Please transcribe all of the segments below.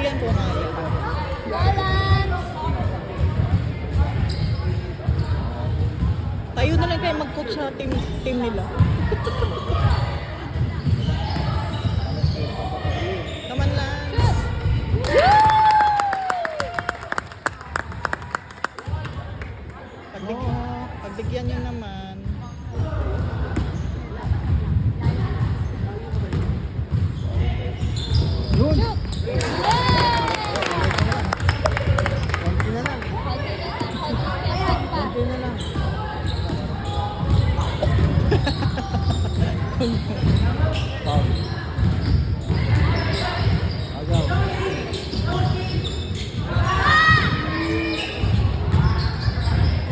Maintindihan ko nga yan. Balance! Tayo na lang kayo mag-coach sa team nila. Come on lang. Pagbigyan nyo naman. Yun! Shoot! Konti na lang. Konti na lang. Foul. Agaw.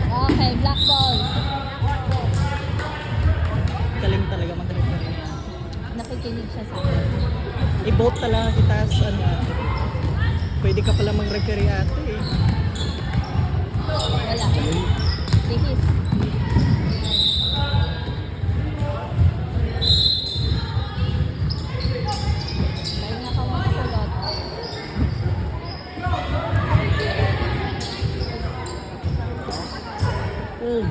Okay, black ball. Galing talaga mag-referee. Nakikinig siya sa akin. I-vote talaga kita sa ano. Pwede ka pala mag-referee ate eh. Wala. Bihis. Dahil nga ka mga kulot. Ano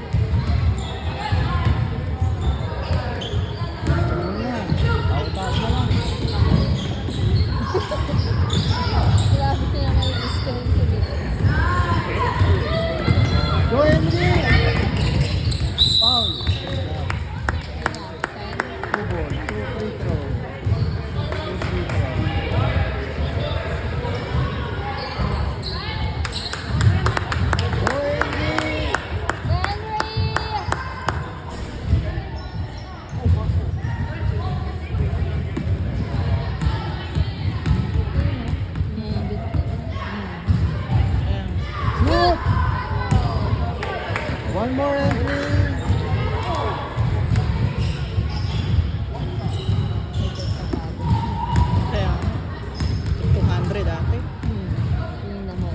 na? Tao-tao na lang. Grabe sila may screen sa dito. Go, Henry! Foul. Two ball. Two free throw. Two free throw. Go, Henry! Henry! Ayan. Shoot! One more entry. Kaya, 200 ate. Yun naman.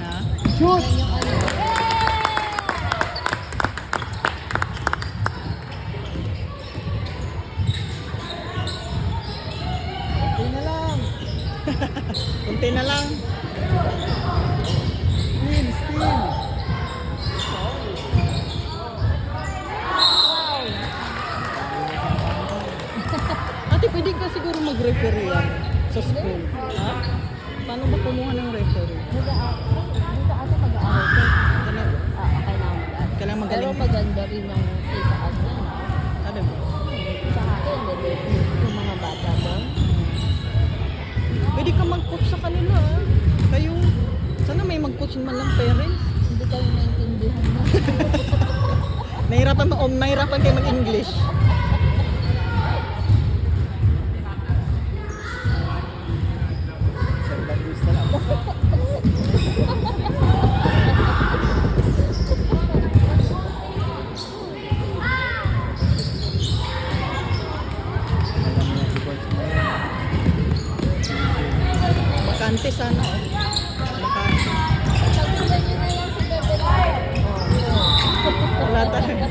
Ha? Shoot! Yan yung ano. Konti na lang. Kunti na lang. Steal, steal. Ate, pwede ka siguro mag-referee yan sa school. Ha? Paano ba kumuha ng referee? Dito ate mag-aaral ko. Talaga? Okay na mag-aaral. Kailangan Pero magaling. maganda rin yung itaas na. Ano ba? Sa akin, yung mga bata doon. Pwede ka mag-coach sa kanila. Ha? Kayo, sana may mag-coach man lang parents. Hindi kami maintindihan na. Nahirapan kayo mag-English. Isang bagwis na lang. Alam mo na si Coach na yan. Bakante sana. Oh. Bakante. Pagkulan nyo na lang si Bebe. Wala talaga.